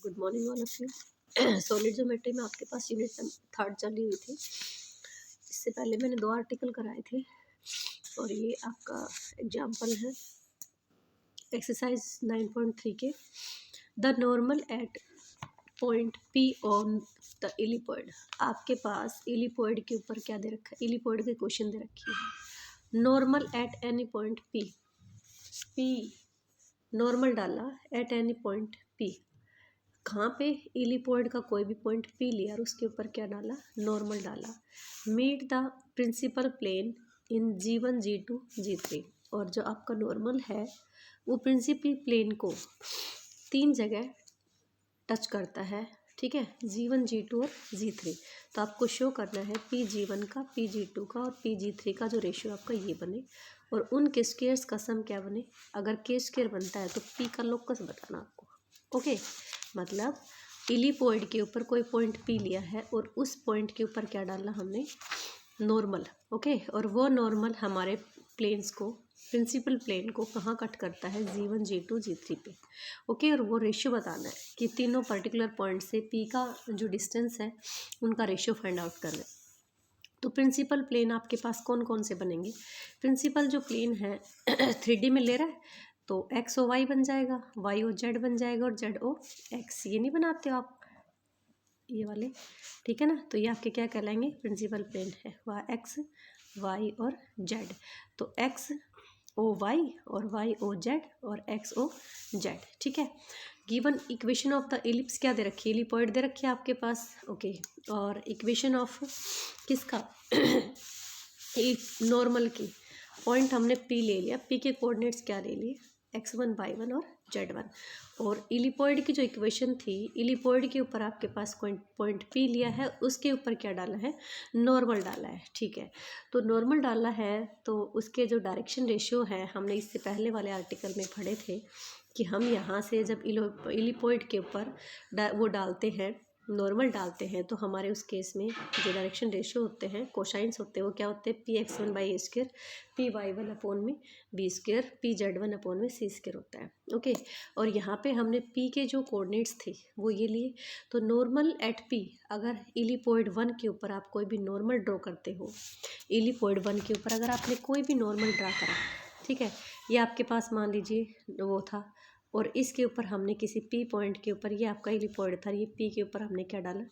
Good morning all of you. Solid geometry में आपके पास unit third चली हुई थी। इससे पहले मैंने 2 आर्टिकल कराए थे और ये आपका एग्जाम्पल है एक्सरसाइज 9.3 के। The normal at point P on the ellipsoid. आपके पास इलिपॉइड के ऊपर क्या दे रखा है, इलिपॉइड के क्वेश्चन दे रखी है। Normal at any point P normal डाला एट एनी पॉइंट पी, कहाँ पे, इलिपॉइड का कोई भी पॉइंट पी लिया और उसके ऊपर क्या डाला, नॉर्मल डाला। Meet the principal plane in G1 G2 G3। और जो आपका नॉर्मल है वो प्रिंसिपल प्लेन को 3 जगह टच करता है, ठीक है, G1 G2 और G3। तो आपको शो करना है PG1 का, PG2 का और PG3 का जो रेशियो आपका ये बने और उनके स्क्वायर्स का सम क्या बने। अगर के स्क्वायर बनता है तो P का लोकस बताना आपको। ओके, मतलब इलिपॉइड के ऊपर कोई पॉइंट P लिया है और उस पॉइंट के ऊपर क्या डालना हमने, नॉर्मल। ओके, और वो नॉर्मल हमारे प्लेन्स को, प्रिंसिपल प्लेन को कहाँ कट करता है, G1 G2 G3 पे। ओके, और वो रेशियो बताना है कि तीनों पर्टिकुलर पॉइंट से P का जो डिस्टेंस है उनका रेशियो फाइंड आउट करना है। तो प्रिंसिपल प्लेन आपके पास कौन कौन से बनेंगे। प्रिंसिपल जो प्लेन है 3D में ले रहा है तो एक्स ओ वाई बन जाएगा, वाई ओ जेड बन जाएगा और जेड ओ एक्स। ये नहीं बनाते हो आप ये वाले, ठीक है ना। तो ये आपके क्या कहलाएंगे, प्रिंसिपल प्लेन है, वह एक्स वाई और जेड। तो एक्स ओ वाई और वाई ओ जेड और एक्स ओ जेड, ठीक है। Given equation of the ellipse क्या दे रखी है, इलिपॉइड दे रखी है आपके पास। ओके, और इक्वेशन ऑफ किसका नॉर्मल की पॉइंट हमने पी ले लिया, पी के कोऑर्डिनेट्स क्या ले लिए, x1 y1 और z1। और इलिपॉइड की जो इक्वेशन थी, इलिपॉइड के ऊपर आपके पास पॉइंट पी लिया है, उसके ऊपर क्या डाला है, नॉर्मल डाला है, ठीक है। तो नॉर्मल डाला है तो उसके जो डायरेक्शन रेशियो है, हमने इससे पहले वाले आर्टिकल में पढ़े थे कि हम यहाँ से जब इलिपॉइड के ऊपर वो डालते हैं, नॉर्मल डालते हैं, तो हमारे उस केस में जो डायरेक्शन रेशियो होते हैं, कोसाइंस होते हैं, वो क्या होते हैं, Px1 by A square, Py1 upon में बी स्क्र, Pz1 अपॉन में सी स्क्र होता है। ओके, और यहाँ पे हमने P के जो कोऑर्डिनेट्स थे वो ये लिए। तो नॉर्मल एट P, अगर इलिपॉइड 1 के ऊपर आप कोई भी नॉर्मल ड्रॉ करते हो, इलिपॉइड 1 के ऊपर अगर आपने कोई भी नॉर्मल ड्रा करा, ठीक है, ये आपके पास मान लीजिए वो था, और इसके ऊपर हमने किसी P पॉइंट के ऊपर, ये आपका इलिपॉइड था, ये P के ऊपर हमने क्या डाला,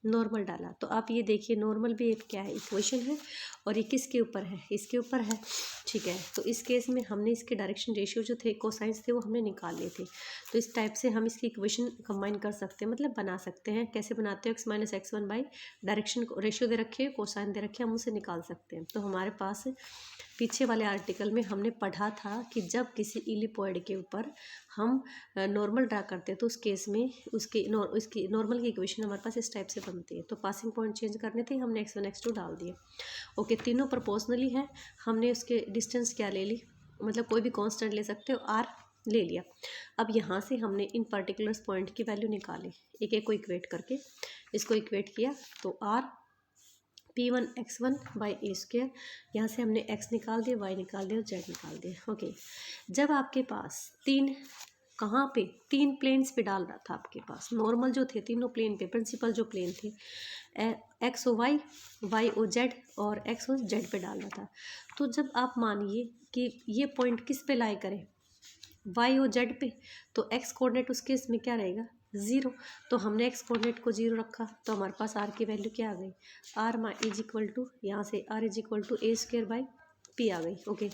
नॉर्मल डाला। तो आप ये देखिए नॉर्मल भी एक क्या है, इक्वेशन है, और ये किसके ऊपर है, इसके ऊपर है, ठीक है। तो इस केस में हमने इसके डायरेक्शन रेशियो जो थे, कोसाइंस थे, वो हमने निकाल लिए थे। तो इस टाइप से हम इसकी इक्वेशन कंबाइन कर सकते हैं, मतलब बना सकते हैं। कैसे बनाते हो, x minus x1 by direction ratio दे रखे, कोसाइन दे रखे, हम उसे निकाल सकते हैं। तो हमारे पास पीछे वाले आर्टिकल में हमने पढ़ा था कि जब किसी इलिपॉइड के ऊपर हम नॉर्मल ड्रा करते हैं तो उस केस में उसकी नॉर्मल की इक्वेशन हमारे पास इस टाइप से बनती है। तो पासिंग पॉइंट चेंज करने थे, हमने x1 x2 डाल दिए। ओके, तीनों प्रोपोर्शनली है, हमने उसके डिस्टेंस क्या ले ली, मतलब कोई भी कांस्टेंट ले सकते हो, r ले लिया। अब यहाँ से हमने इन पर्टिकुलर पॉइंट की वैल्यू निकाली, एक एक को इक्वेट करके इसको इक्वेट किया। तो r P1 x1 by A square, यहाँ से हमने x निकाल दिया, y निकाल दिया और z निकाल दिया। ओके, जब आपके पास कहाँ पे 3 प्लेन्स पे डाल रहा था, आपके पास नॉर्मल जो थे तीनों प्लेन पे, प्रिंसिपल जो प्लेन थे, X O Y, Y O Z और एक्स ओ जेड पे डाल रहा था। तो जब आप मानिए कि ये पॉइंट किस पे लाई करें, वाई ओ जेड पे, तो एक्स कोऑर्डिनेट उस केस में क्या रहेगा, 0। तो हमने एक्स कोऑर्डिनेट को 0 रखा, तो हमारे पास आर की वैल्यू क्या आ गई, आर इज इक्वल टू, यहाँ से R is equal to A square by P आ गई। ओके,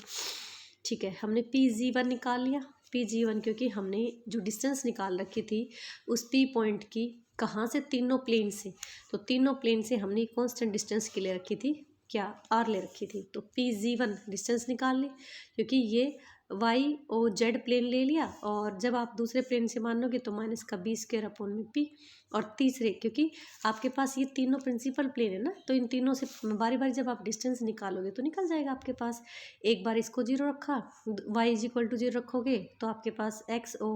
ठीक है, हमने Pg1 निकाल लिया, Pg1 क्योंकि हमने जो डिस्टेंस निकाल रखी थी उस P पॉइंट की, कहाँ से, तीनों प्लेन से। तो तीनों प्लेन से हमने कांस्टेंट डिस्टेंस की ले रखी थी, क्या, r ले रखी थी। तो Pg1 डिस्टेंस निकाल ली, क्योंकि ये वाई ओ जेड प्लेन ले लिया, और जब आप दूसरे प्लेन से मानोगे तो माइनस का बी स्क्र अपॉन में पी। और तीसरे, क्योंकि आपके पास ये तीनों प्रिंसिपल प्लेन है ना, तो इन तीनों से बारी बारी जब आप डिस्टेंस निकालोगे तो निकल जाएगा आपके पास। एक बार इसको 0 रखा, वाई इज इक्वल टू 0 रखोगे तो आपके पास एक्स ओ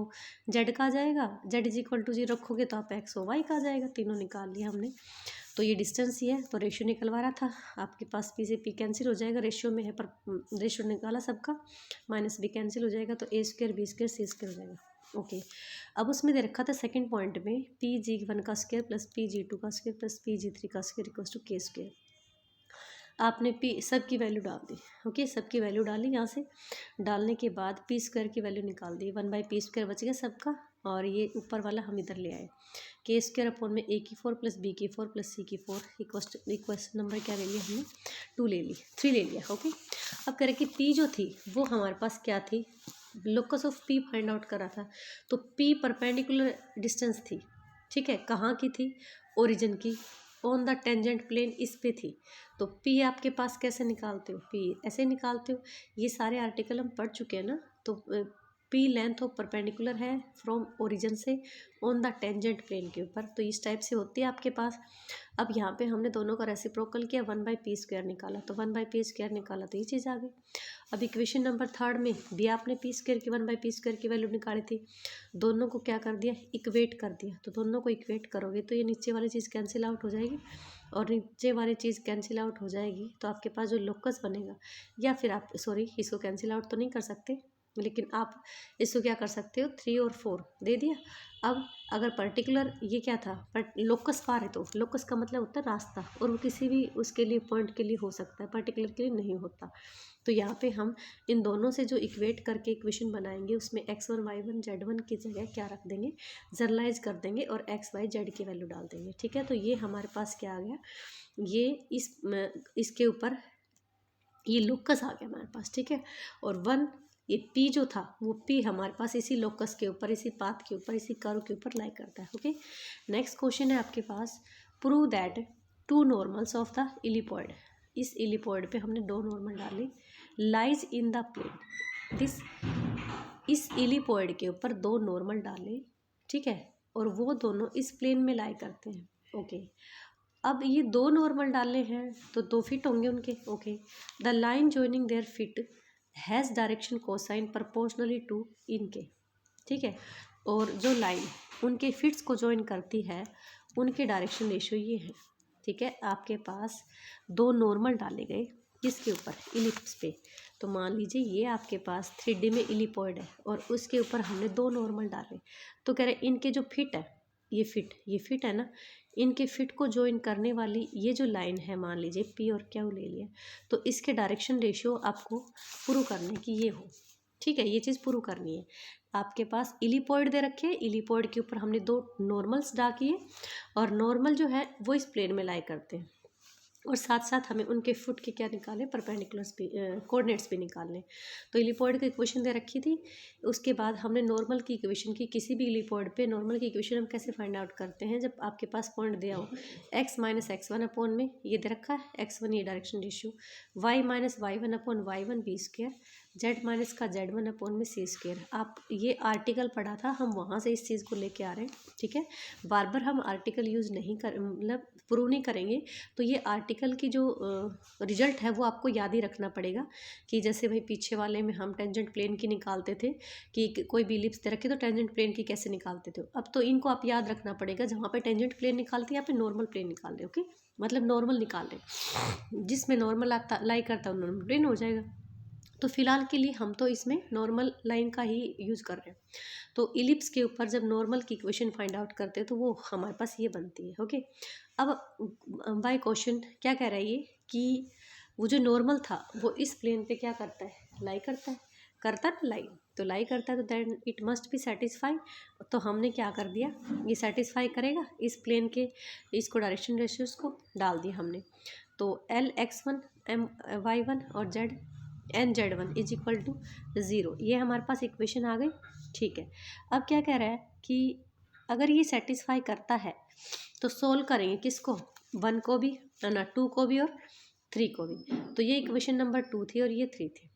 जेड का आ जाएगा, जेड इज इक्वल टू 0 रखोगे तो आप एक्स ओ वाई का आ जाएगा। तीनों निकाल लिया हमने, तो ये डिस्टेंस ही है, तो रेशियो निकलवा रहा था आपके पास, पी से पी कैंसिल हो जाएगा, रेशियो में है पर रेशियो निकाला सबका, माइनस बी कैंसिल हो जाएगा, तो ए स्क्र बी स्क्र सी स्क्र हो जाएगा। ओके। अब उसमें दे रखा था सेकंड पॉइंट में Pg1 का स्क्वायर प्लस Pg2 का स्क्वायर प्लस Pg3 का स्क्वायर इक्वल्स टू के स्क्वायर। आपने पी सब की वैल्यू डाल दी। ओके, सब की वैल्यू डाली। यहाँ से डालने के बाद पी स्क्वायर की वैल्यू निकाल दी। 1/p स्क्वायर बच गया सबका, और ये ऊपर वाला हम इधर ले आए। के स्क्वायर अपॉन में a की 4 प्लस b की 4 प्लस c की 4 इक्वस्ट नंबर क्या ले लिया हमने, 2 ले ली, 3 ले लिया। ओके, अब कह रहे कि p जो थी वो हमारे पास क्या थी, locus of p find out करा था, तो p परपेंडिकुलर डिस्टेंस थी। ठीक है, कहाँ की थी, ओरिजिन की, ऑन द टेंजेंट प्लेन इस पे थी। तो p आपके पास कैसे निकालते हो, p ऐसे निकालते हो। ये सारे आर्टिकल हम पढ़ चुके हैं ना। तो p लेंथ ऑफ परपेंडिकुलर है फ्रॉम ओरिजिन से ऑन द टेंजेंट प्लेन के ऊपर, तो इस टाइप से होती है आपके पास। अब यहाँ पे हमने दोनों का रेसिप्रोकल किया, 1/p स्क्वायर निकाला, तो 1/p स्क्वायर निकाला तो ये चीज़ आ गई। अब इक्वेशन नंबर 3 में भी आपने p स्क्वायर की 1/p स्क्वायर की वैल्यू निकाली थी, दोनों को क्या कर दिया, इक्वेट कर दिया। तो दोनों को इक्वेट करोगे तो ये नीचे वाली चीज़ कैंसिल आउट हो जाएगी, और नीचे वाली चीज़ कैंसिल आउट हो जाएगी तो आपके पास जो लोकस बनेगा, या फिर आप सॉरी इसको कैंसिल आउट तो नहीं कर सकते, लेकिन आप इसको क्या कर सकते हो, 3 और 4 दे दिया। अब अगर पर्टिकुलर ये क्या था, बट लोकस पार है, तो लोकस का मतलब होता है रास्ता, और वो किसी भी उसके लिए पॉइंट के लिए हो सकता है, पर्टिकुलर के लिए नहीं होता। तो यहाँ पे हम इन दोनों से जो इक्वेट करके इक्वेशन बनाएंगे उसमें x1 y1 z1 की जगह क्या रख देंगे, जनरलाइज कर देंगे और x y z की वैल्यू डाल देंगे। ठीक है, तो ये हमारे पास क्या आ गया, ये इसके ऊपर ये लोकस आ गया हमारे पास। ठीक है, और 1 ये p जो था वो p हमारे पास इसी लोकस के ऊपर, इसी पाथ के ऊपर, इसी कर्व के ऊपर लाई करता है। ओके, नेक्स्ट क्वेश्चन है आपके पास, prove that 2 normals of the ellipsoid. इस इलिपॉइड पे हमने 2 नॉर्मल डाले, lies in the plane this, इस इलिपॉइड के ऊपर 2 नॉर्मल डाले। ठीक है, और वो दोनों इस प्लेन में लाई करते हैं। ओके, अब ये 2 नॉर्मल डाले हैं तो 2 फिट होंगे उनके। Okay, the line joining their feet has direction cosine proportionally to इनके। ठीक है, और जो लाइन उनके फिट्स को ज्वाइन करती है उनके डायरेक्शन रेशियो ये है। ठीक है, आपके पास 2 नॉर्मल डाले गए किसके ऊपर, इलिप्स पे। तो मान लीजिए ये आपके पास 3D में इलिपॉइड है और उसके ऊपर हमने 2 नॉर्मल डाले, तो कह रहे इनके जो फिट है, ये फिट है ना, इनके फिट को ज्वाइन करने वाली ये जो लाइन है, मान लीजिए पी और क्यू ले लिया, तो इसके डायरेक्शन रेशियो आपको प्रूव करने की ये हो। ठीक है, ये चीज़ प्रूव करनी है। आपके पास इलिपॉइड दे रखे हैं, इलिपॉइड के ऊपर हमने 2 नॉर्मल्स ड्रा किए, और नॉर्मल जो है वो इस प्लेन में लाई करते हैं, और साथ साथ हमें उनके फुट के क्या निकाले, परपेंडिकुलर्स भी, कोऑर्डिनेट्स भी निकालने। तो इलिपॉइड की इक्वेशन दे रखी थी, उसके बाद हमने नॉर्मल की इक्वेशन की, किसी भी इलिपॉइड पे नॉर्मल की इक्वेशन हम कैसे फाइंड आउट करते हैं, जब आपके पास पॉइंट दिया हो, x माइनस x1 अपॉन में ये दे रखा है x1 ये direction ratio, y minus y1 upon y1 b square, z minus का z1 अपॉन में c स्क्वायर। आप ये आर्टिकल पढ़ा था, हम वहाँ से इस चीज़ को लेके आ रहे हैं। ठीक है, बार बार हम आर्टिकल यूज़ नहीं कर, मतलब प्रूव नहीं करेंगे, तो ये आर्टिकल की जो रिजल्ट है वो आपको याद ही रखना पड़ेगा। कि जैसे भाई पीछे वाले में हम टेंजेंट प्लेन की निकालते थे, कि कोई भी इलिप्स दे रखे तो टेंजेंट प्लेन की कैसे निकालते थे, अब तो इनको आप याद रखना पड़ेगा, जहाँ पे टेंजेंट प्लेन निकालते हैं यहाँ पे नॉर्मल प्लेन निकाल रहे। ओके, मतलब नॉर्मल निकाल रहे, जिसमें नॉर्मल आता लाई करता है नॉर्मल प्लेन हो जाएगा। तो फिलहाल के लिए हम तो इसमें नॉर्मल लाइन का ही यूज़ कर रहे हैं। तो इलिप्स के ऊपर जब नॉर्मल की इक्वेशन फाइंड आउट करते हैं तो वो हमारे पास ये बनती है। ओके, अब बाय क्वेश्चन क्या कह रहा है ये, कि वो जो नॉर्मल था वो इस प्लेन पे क्या करता है, लाई करता है, करता ना लाई, तो लाई करता है, तो then it must be satisfy. तो हमने क्या कर दिया, ये सेटिस्फाई करेगा इस प्लेन के, इसको डायरेक्शन रेशियोज को डाल दिया हमने। तो Lx1 My1 और Z इज इक्वल टू 0, ये हमारे पास इक्वेशन आ गई। ठीक है, अब क्या कह रहा है कि अगर ये सेटिस्फाई करता है तो सोल्व करेंगे किसको, 1 को भी ना, 2 को भी और 3 को भी। तो ये इक्वेशन नंबर 2 थी और ये 3 थी।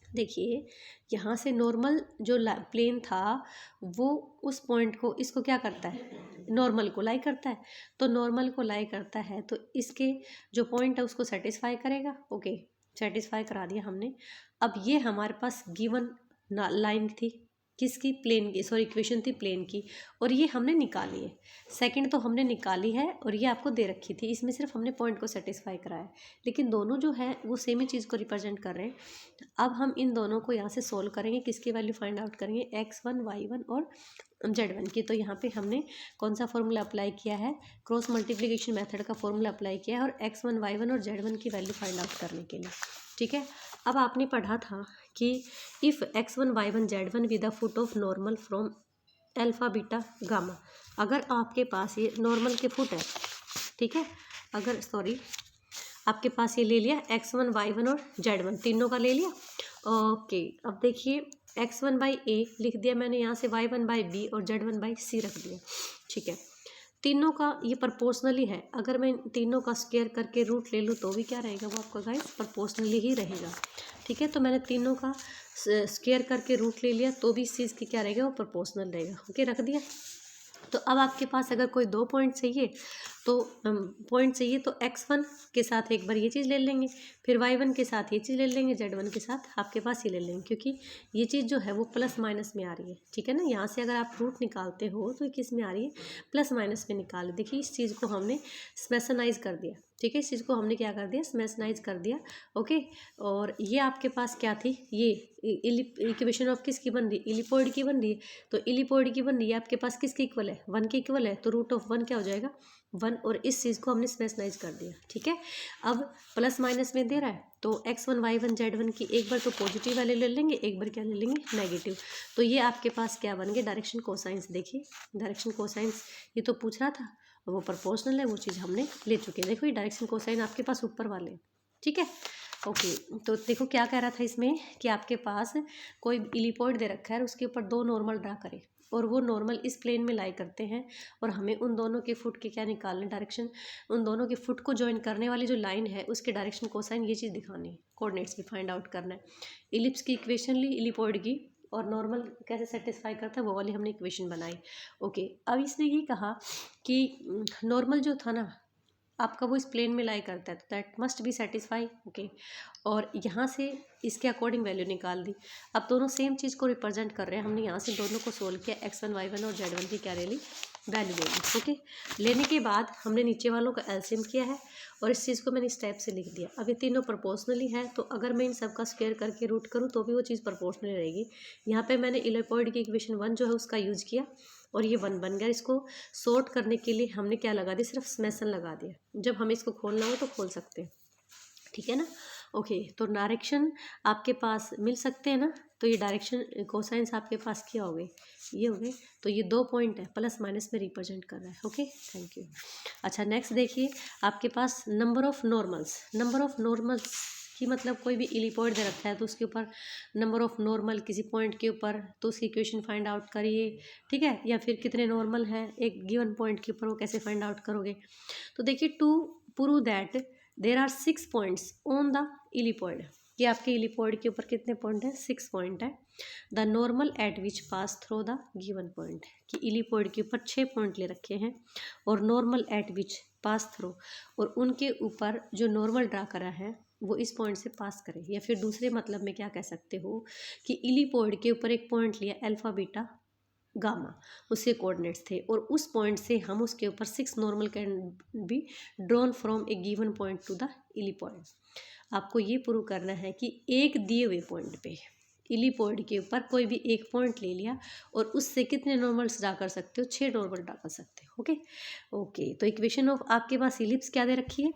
देखिए यहाँ से नॉर्मल जो प्लेन था वो उस पॉइंट को, इसको क्या करता है, नॉर्मल को लाई करता है। तो नॉर्मल को लाई करता है तो इसके जो पॉइंट है उसको सेटिस्फाई करेगा। ओके, सेटिस्फाई करा दिया हमने। अब ये हमारे पास गिवन लाइन थी, किसकी, प्लेन की, सॉरी इक्वेशन थी प्लेन की, और ये हमने निकाली है। सेकंड तो हमने निकाली है और ये आपको दे रखी थी, इसमें सिर्फ हमने पॉइंट को सेटिस्फाई कराया है, लेकिन दोनों जो है वो सेम ही चीज़ को रिप्रेजेंट कर रहे हैं। अब हम इन दोनों को यहाँ से सोल्व करेंगे, किसकी वैल्यू फाइंड आउट करेंगे, x1 y1 और z1 की। तो यहाँ पे हमने कौन सा फॉर्मूला अप्लाई किया है, क्रॉस मल्टीप्लिकेशन मेथड का फॉर्मूला अप्लाई किया है, और x1 y1 और z1 की वैल्यू फाइंड आउट करने के लिए। ठीक है, अब आपने पढ़ा था कि if x1 y1 z1 with the foot of normal from alpha beta gamma, अगर आपके पास ये नॉर्मल के फुट है, ठीक है, अगर सॉरी आपके पास ये ले लिया x1 y1 और z1 तीनों का ले लिया। ओके, अब देखिए x1 बाई ए लिख दिया मैंने यहाँ से, y1 बाई बी और z1 बाई सी रख दिया। ठीक है, तीनों का ये प्रोपोर्शनली है, अगर मैं तीनों का स्क्वायर करके रूट ले लूँ तो भी क्या रहेगा वो आपका गाइस प्रोपोर्शनली ही रहेगा। ठीक है, तो मैंने तीनों का स्क्वायर करके रूट ले लिया तो भी इस चीज़ की क्या रहेगा, वो प्रोपोर्शनल रहेगा। ओके, रख दिया। तो अब आपके पास अगर कोई दो पॉइंट चाहिए तो x1 के साथ एक बार ये चीज़ ले लेंगे, फिर y1 के साथ ये चीज़ ले लेंगे, z1 के साथ आपके पास ये ले लेंगे, क्योंकि ये चीज़ जो है वो प्लस माइनस में आ रही है। ठीक है ना, यहाँ से अगर आप रूट निकालते हो तो ये किस में आ रही है, प्लस माइनस में निकाल। देखिए इस चीज़ को हमने स्मैशनाइज कर दिया। ठीक है, इस चीज़ को हमने क्या कर दिया, स्मैशनाइज कर दिया। ओके, और ये आपके पास क्या थी, ये इक्वेशन ऑफ किसकी बन रही, इलिपॉइड की बन रही है। तो इलिपॉइड की बन रही है, आपके पास किसके इक्वल है, 1 के इक्वल है, तो रूट ऑफ 1 क्या हो जाएगा, 1, और इस चीज़ को हमने स्मैशनाइज कर दिया। ठीक है, अब प्लस माइनस में दे रहा है तो x1 y1 z1 की एक बार तो पॉजिटिव वैल्यू ले लेंगे, एक बार क्या ले लेंगे, नेगेटिव। तो ये आपके पास क्या बन गया, डायरेक्शन कोसाइंस। देखिए डायरेक्शन कोसाइंस ये तो पूछ रहा था, वो प्रोपोर्शनल है, वो चीज़ हमने ले चुके हैं। देखो ये डायरेक्शन कोसाइन आपके पास ऊपर वाले। ठीक है, ओके, तो देखो क्या कह रहा था इसमें कि आपके पास कोई इलिपॉइड दे रखा है, उसके ऊपर दो नॉर्मल ड्रा करें, और वो नॉर्मल इस प्लेन में लाई करते हैं, और हमें उन दोनों के फुट के क्या निकालने, डायरेक्शन, उन दोनों के फुट को ज्वाइन करने वाली जो लाइन है उसके डायरेक्शन कोसाइन, ये चीज़ दिखानी है, कोऑर्डिनेट्स भी फाइंड आउट करना है। इलिप्स की इक्वेशन ली इलिपॉइड की, और नॉर्मल कैसे सेटिस्फाई करता है वो वाली हमने इक्वेशन बनाई। ओके, अब इसने ये कहा कि नॉर्मल जो था ना आपका वो इस प्लेन में लाई करता है, तो that must be satisfy. Okay, और यहाँ से इसके अकॉर्डिंग वैल्यू निकाल दी। अब दोनों सेम चीज़ को रिप्रेजेंट कर रहे हैं, हमने यहाँ से दोनों को सोल्व किया, x1 y1 और z1 की क्या ले ली, वैल्यू ले ली। ओके, लेने के बाद हमने नीचे वालों का एलसीएम किया है, और इस चीज़ को मैंने इस टाइप से लिख दिया। अब ये तीनों प्रोपोर्शनली है, तो अगर मैं इन सब का स्क्वायर करके रूट करूँ तो भी वो चीज़ प्रोपोर्शनली रहेगी। यहाँ पे मैंने इलिपॉइड की इक्वेशन 1 जो है उसका यूज किया, और ये 1 बन गया। इसको सॉर्ट करने के लिए हमने क्या लगा दिया, सिर्फ स्मैशन लगा दिया। जब हमें इसको खोलना हो तो खोल सकते हैं। ठीक है ना, ओके, तो डायरेक्शन आपके पास मिल सकते हैं ना, तो ये डायरेक्शन कोसाइंस आपके पास क्या हो गए, ये हो गए। तो ये दो पॉइंट है, प्लस माइनस में रिप्रेजेंट कर रहा है। Okay, thank you. अच्छा, नेक्स्ट देखिए, आपके पास number of normals, number of normals की मतलब कोई भी इलिपॉइड दे रखा है तो उसके ऊपर नंबर ऑफ नॉर्मल किसी पॉइंट के ऊपर, तो उसकी इक्वेशन फाइंड आउट करिए। ठीक है, या फिर कितने नॉर्मल हैं एक गिवन पॉइंट के ऊपर, वो कैसे फाइंड आउट करोगे। तो देखिए, to prove that there are 6 points on the ellipsoid, कि आपके इलिपॉइड के ऊपर कितने पॉइंट हैं, 6 पॉइंट है। The normal eight which pass through the given point, कि इलिपॉइड के ऊपर 6 पॉइंट ले रखे हैं, और normal at which pass through, और उनके ऊपर जो नॉर्मल ड्रा करा है वो इस पॉइंट से पास करें। या फिर दूसरे मतलब में क्या कह सकते हो कि इलिपॉइड के ऊपर एक पॉइंट लिया अल्फा बीटा गामा, उसके कोऑर्डिनेट्स थे, और उस पॉइंट से हम उसके ऊपर 6 normal can be drawn from a given point to the ellipsoid. आपको ये प्रूव करना है कि एक दिए हुए पॉइंट पे इलिपॉइड के ऊपर कोई भी एक पॉइंट ले लिया और उससे कितने नॉर्मल्स ड्रा कर सकते हो, 6 नॉर्मल ड्रा कर सकते हो। ओके ओके, तो इक्वेशन ऑफ आपके पास इलिप्स क्या दे रखी है,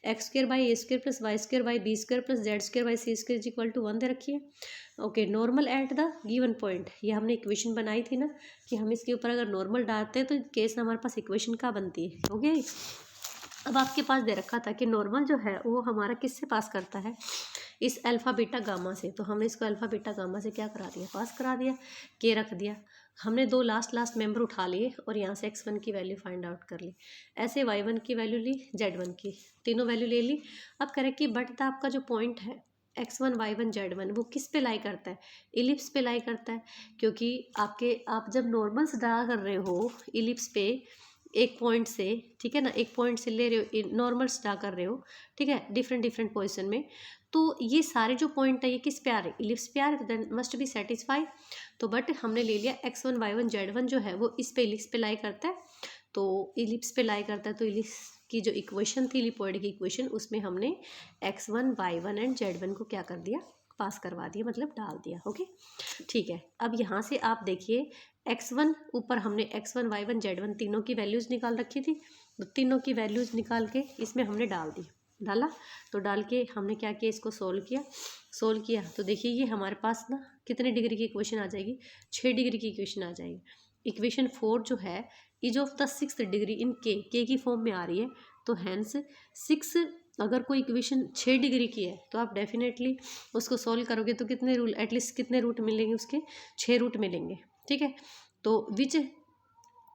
x² by a² plus y² by b² plus z² by c² is equal to 1 दे रखी है। Okay, normal at the given point, ये हमने इक्वेशन बनाई थी ना कि हम इसके ऊपर अगर नॉर्मल डालते हैं तो केस हमारे पास इक्वेशन क्या बनती है। ओके, अब आपके पास दे रखा था कि नॉर्मल जो है वो हमारा किससे पास करता है, इस अल्फ़ा बीटा गामा से। तो हमने इसको अल्फ़ा बीटा गामा से क्या करा दिया, पास करा दिया, के रख दिया। हमने दो लास्ट मेंबर उठा लिए और यहाँ से x1 की वैल्यू फाइंड आउट कर ली, ऐसे y1 की वैल्यू ली, z1 की, तीनों वैल्यू ले ली। अब करें कि बट आपका जो पॉइंट है x1 y1 z1 वो किस पे लाई करता है, इलिप्स पे लाई करता है, क्योंकि आप जब नॉर्मल्स ड्रा कर रहे हो इलिप्स पे एक पॉइंट से, ठीक है ना, एक पॉइंट से ले रहे हो, नॉर्मल्स ड्रा कर रहे हो, ठीक है, डिफरेंट पोजिशन में, तो ये सारे जो पॉइंट है ये किस पे आ रहे, इलिप्स पे आ रहे, तो देन मस्ट बी सेटिस्फाई। तो बट हमने ले लिया x1 y1 z1 जो है वो इस पे लाई करता है, तो इलिप्स पे लाई करता है, तो इलिप्स की जो इक्वेशन थी इलिपॉइड की इक्वेशन, उसमें हमने x1 y1 एंड z1 को क्या कर दिया, पास करवा दिया, मतलब डाल दिया। ओके ठीक है। अब यहाँ से आप देखिए x1 ऊपर हमने x1 y1 z1 तीनों की वैल्यूज़ निकाल रखी थी, तो तीनों की वैल्यूज़ निकाल के इसमें हमने डाला, तो डाल के हमने क्या किया, इसको सोल्व किया तो देखिए ये हमारे पास ना कितने डिग्री की इक्वेशन आ जाएगी, 6 डिग्री की इक्वेशन आ जाएगी। इक्वेशन 4 जो है is of the 6th degree in के की फॉर्म में आ रही है, तो हैंस 6 अगर कोई इक्वेशन 6 डिग्री की है तो आप डेफिनेटली उसको सोल्व करोगे तो कितने रूल एटलीस्ट कितने रूट मिलेंगे, उसके 6 रूट मिलेंगे। ठीक है, तो which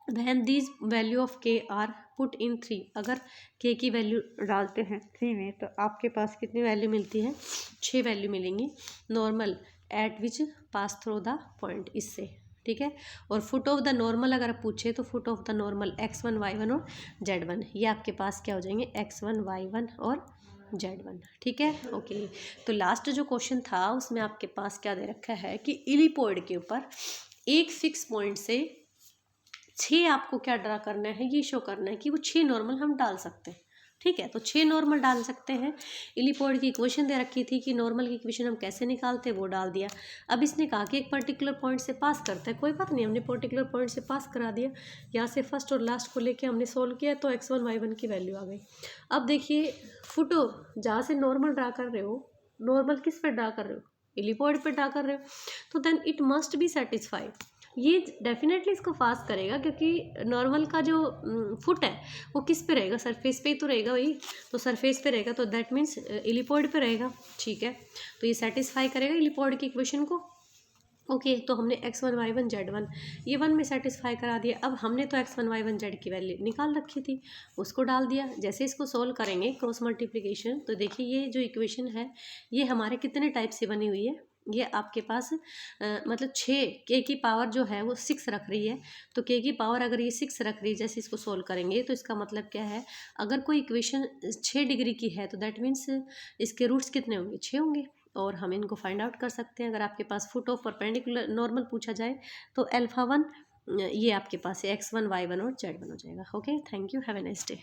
when these value of के आर पुट इन 3, अगर के की वैल्यू डालते हैं 3 में तो आपके पास कितनी वैल्यू मिलती है, 6 वैल्यू मिलेंगी। Normal at which pass through the point, इससे ठीक है। और फुट ऑफ द नॉर्मल अगर आप पूछे तो foot of the normal x1 y1 और z1, ये आपके पास क्या हो जाएंगे, x1 y1 और z1। ठीक है ओके। तो लास्ट जो क्वेश्चन था उसमें आपके पास क्या दे रखा है कि इलिपॉइड के ऊपर एक फिक्स पॉइंट से 6 आपको क्या ड्रा करना है, ये शो करना है कि वो 6 नॉर्मल हम डाल सकते हैं। ठीक है, तो 6 नॉर्मल डाल सकते हैं। इलिपॉइड की इक्वेशन दे रखी थी कि नॉर्मल की इक्वेशन हम कैसे निकालते हैं, वो डाल दिया। अब इसने कहा कि एक पर्टिकुलर पॉइंट से पास करता है, कोई बात नहीं, हमने पर्टिकुलर पॉइंट से पास करा दिया। यहाँ से फर्स्ट और लास्ट को लेके हमने सोल्व किया तो x1 y1 की वैल्यू आ गई। अब देखिए फुटो जहाँ से नॉर्मल ड्रा कर रहे हो, नॉर्मल किस पे ड्रा कर रहे हो, इलिपॉइड पे ड्रा कर रहे हो, तो then it must be satisfied, ये डेफिनेटली इसको पास करेगा, क्योंकि नॉर्मल का जो फुट है वो किस पे रहेगा, सरफेस पे ही तो रहेगा भाई, तो सरफेस पे रहेगा, तो दैट मीन्स इलिपॉइड पे रहेगा। ठीक है, तो ये सेटिस्फाई करेगा इलिपॉइड की इक्वेशन को। ओके तो हमने x1 y1 z1 ये 1 में सेटिस्फाई करा दिया। अब हमने तो x1 y1 z की वैल्यू निकाल रखी थी, उसको डाल दिया। जैसे इसको सोल्व करेंगे क्रॉस मल्टीप्लिकेशन, तो देखिए ये जो इक्वेशन है ये हमारे कितने टाइप से बनी हुई है, ये आपके पास मतलब 6 के की पावर जो है वो 6 रख रही है, तो के की पावर अगर ये 6 रख रही है, जैसे इसको सोल्व करेंगे तो इसका मतलब क्या है, अगर कोई इक्वेशन 6 डिग्री की है तो दैट मीन्स इसके रूट्स कितने होंगे, 6 होंगे, और हम इनको फाइंड आउट कर सकते हैं। अगर आपके पास फुट ऑफ परपेंडिकुलर नॉर्मल पूछा जाए तो अल्फा 1 ये आपके पास है x1 y1 और z1 हो जाएगा। Okay thank you, have a nice day.